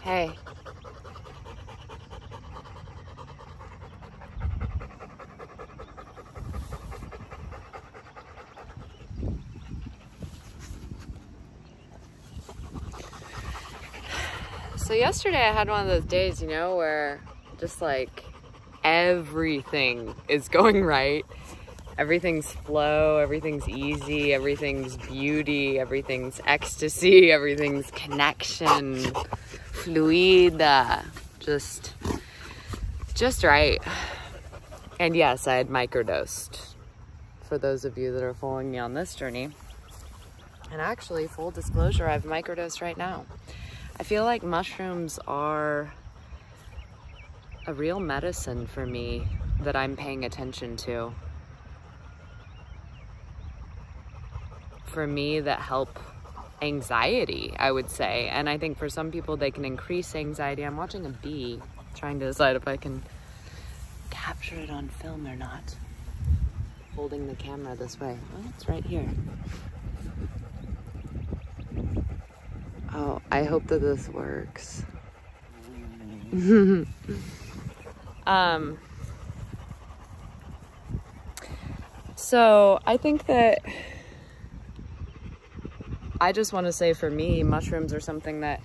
Hey. So yesterday I had one of those days, you know, where just like everything is going right. Everything's flow, everything's easy, everything's beauty, everything's ecstasy, everything's connection, fluida, just right. And yes, I had microdosed, for those of you that are following me on this journey. And actually, full disclosure, I've microdosed right now. I feel like mushrooms are a real medicine for me that I'm paying attention to. For me, that help anxiety, I would say. And I think for some people, they can increase anxiety. I'm watching a bee, trying to decide if I can capture it on film or not. Holding the camera this way. Oh, it's right here. Oh, I hope that this works. So I think that I just want to say, for me, mushrooms are something that,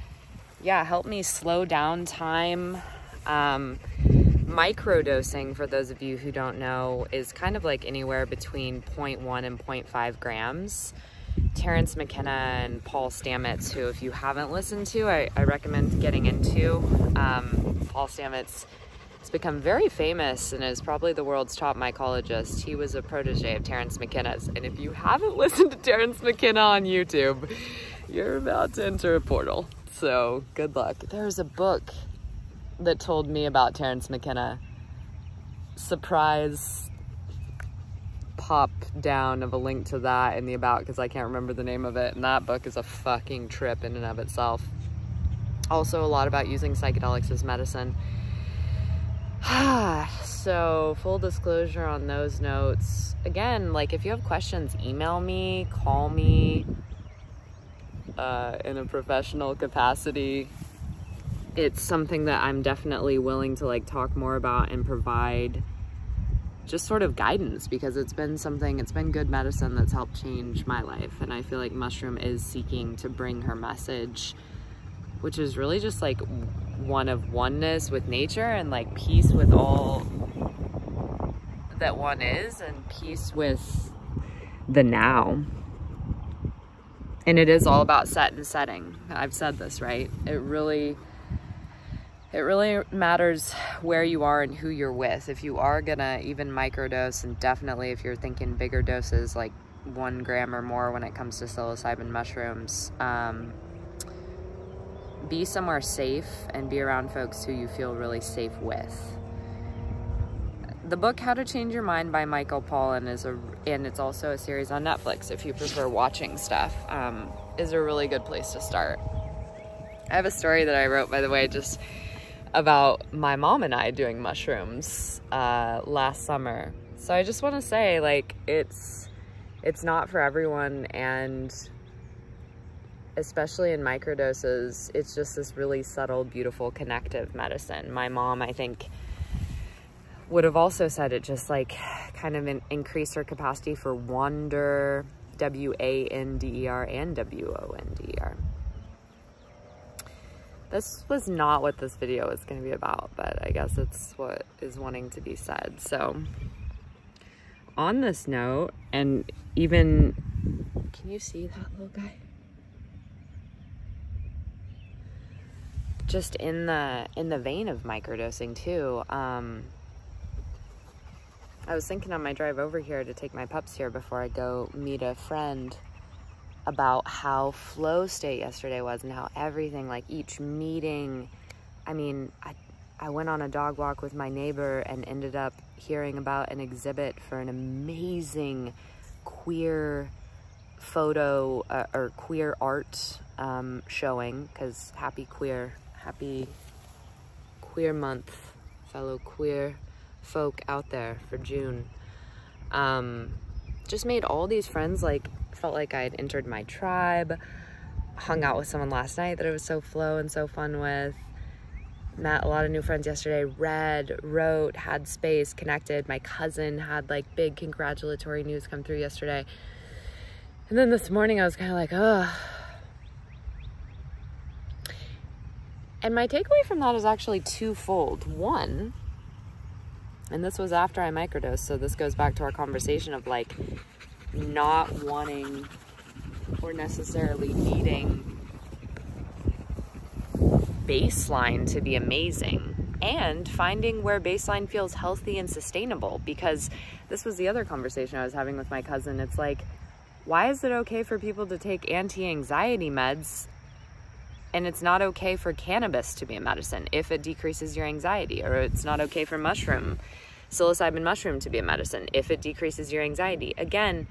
yeah, help me slow down time. Microdosing, for those of you who don't know, is kind of like anywhere between 0.1 and 0.5 grams. Terrence McKenna and Paul Stamets, who, if you haven't listened to, I recommend getting into. Paul Stamets has become very famous and is probably the world's top mycologist. He was a protege of Terrence McKenna's. And if you haven't listened to Terrence McKenna on YouTube, you're about to enter a portal. So good luck. There's a book that told me about Terrence McKenna. Surprise pop down of a link to that in the about, because I can't remember the name of it, and that book is a fucking trip in and of itself. Also a lot about using psychedelics as medicine. So full disclosure on those notes. Again, like, if you have questions, email me, call me in a professional capacity. It's something that I'm definitely willing to like talk more about and provide just sort of guidance, because it's been good medicine that's helped change my life. And I feel like mushroom is seeking to bring her message, which is really just like one of oneness with nature and like peace with all that one is, and peace with the now. And it is all about set and setting. I've said this, right? It really matters where you are and who you're with. If you are gonna even microdose, and definitely if you're thinking bigger doses, like 1 gram or more when it comes to psilocybin mushrooms, be somewhere safe and be around folks who you feel really safe with. The book How to Change Your Mind by Michael Pollan and it's also a series on Netflix if you prefer watching stuff, is a really good place to start. I have a story that I wrote, by the way, just about my mom and I doing mushrooms last summer. So I just want to say, like, it's not for everyone, and especially in microdoses, it's just this really subtle, beautiful, connective medicine. My mom, I think, would have also said it just like kind of increase her capacity for wonder, W-A-N-D-E-R and W-O-N-D-E-R. This was not what this video is going to be about, but I guess it's what is wanting to be said. So on this note, and even, can you see that little guy? Just in the vein of microdosing too, I was thinking on my drive over here to take my pups here before I go meet a friend about how flow state yesterday was, and how everything, like each meeting, I mean, I went on a dog walk with my neighbor and ended up hearing about an exhibit for an amazing queer photo or queer art showing, because happy queer month, fellow queer folk out there for June. Just made all these friends, like felt like I had entered my tribe. hung out with someone last night that it was so flow and so fun with. Met a lot of new friends yesterday. Read, wrote, had space, connected. My cousin had like big congratulatory news come through yesterday. And then this morning I was kind of like, ugh. And my takeaway from that is actually twofold. One, and this was after I microdosed, so this goes back to our conversation of like not wanting or necessarily needing baseline to be amazing, and finding where baseline feels healthy and sustainable, because this was the other conversation I was having with my cousin. It's like, why is it okay for people to take anti-anxiety meds and it's not okay for cannabis to be a medicine if it decreases your anxiety? Or it's not okay for psilocybin mushroom to be a medicine if it decreases your anxiety? Again,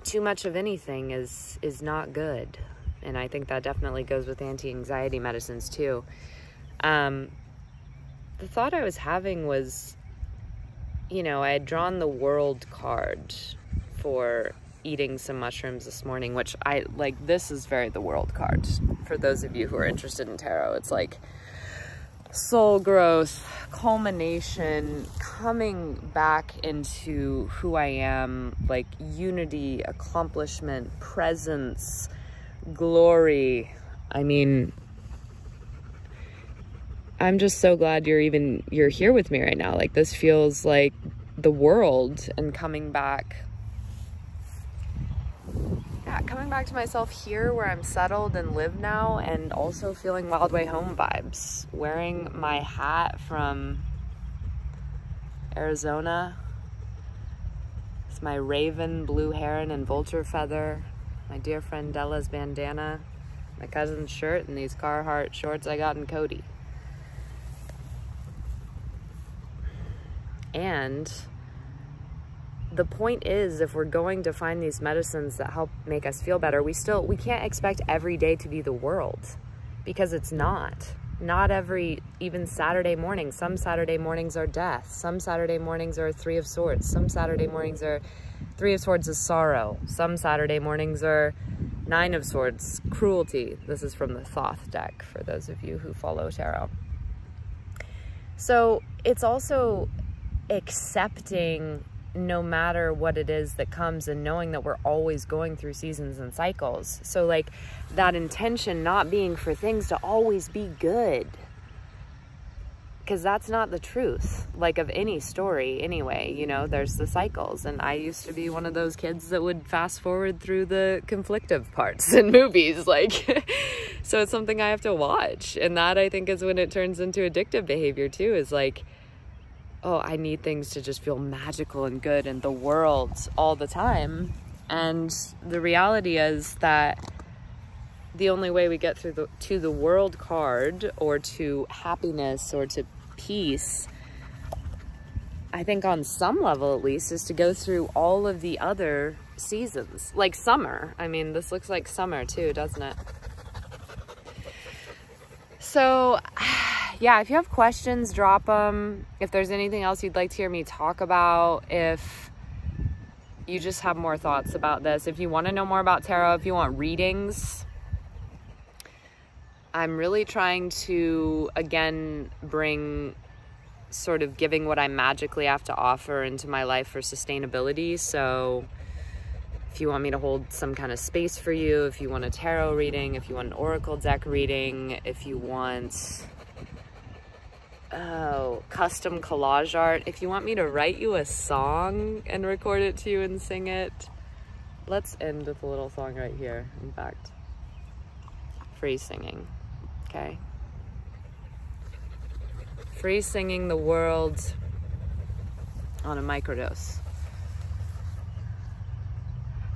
too much of anything is not good. And I think that definitely goes with anti-anxiety medicines too. The thought I was having was, you know, I had drawn the world card for eating some mushrooms this morning, which I like. This is very the world card for those of you who are interested in tarot. It's like soul growth, culmination, coming back into who I am, like unity, accomplishment, presence, glory. I mean, I'm just so glad you're here with me right now. Like, this feels like the world, and coming back to myself here where I'm settled and live now, and also feeling Wild Way Home vibes. Wearing my hat from Arizona. It's my raven, blue heron, and vulture feather. My dear friend Della's bandana, my cousin's shirt, and these Carhartt shorts I got in Cody. And the point is, if we're going to find these medicines that help make us feel better, we can't expect every day to be the world, because it's not. Not every, even Saturday morning. Some Saturday mornings are death. Some Saturday mornings are Three of Swords. Some Saturday mornings are Three of Swords is sorrow. Some Saturday mornings are Nine of Swords, cruelty. This is from the Thoth deck for those of you who follow tarot. So it's also accepting no matter what it is that comes, and knowing that we're always going through seasons and cycles. So like that intention not being for things to always be good, because that's not the truth, like, of any story anyway. You know, there's the cycles, and I used to be one of those kids that would fast forward through the conflictive parts in movies, like so it's something I have to watch. And that, I think, is when it turns into addictive behavior too, is like, oh, I need things to just feel magical and good in the world all the time. And the reality is that the only way we get through to the world card, or to happiness, or to peace, I think on some level at least, is to go through all of the other seasons. Like summer. I mean, this looks like summer too, doesn't it? So yeah, if you have questions, drop them. If there's anything else you'd like to hear me talk about, if you just have more thoughts about this, if you want to know more about tarot, if you want readings, I'm really trying to, again, bring sort of giving what I magically have to offer into my life for sustainability. So if you want me to hold some kind of space for you, if you want a tarot reading, if you want an oracle deck reading, if you want custom collage art, if you want me to write you a song and record it to you and sing it, let's end with a little song right here. In fact, free singing, okay? Free singing the world on a microdose.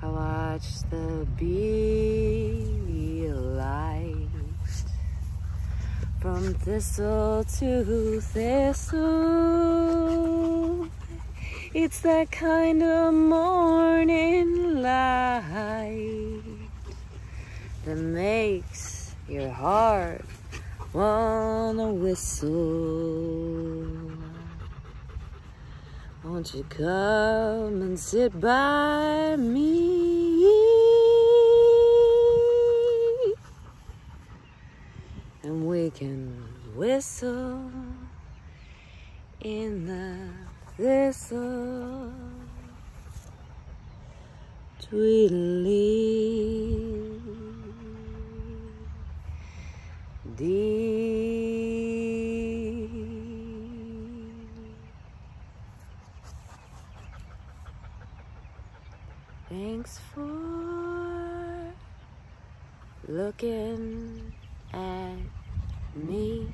I watched the bee light from thistle to thistle. It's that kind of morning light that makes your heart wanna whistle. Won't you come and sit by me? we can whistle in the thistle, tweedledee dee. Thanks for looking at me.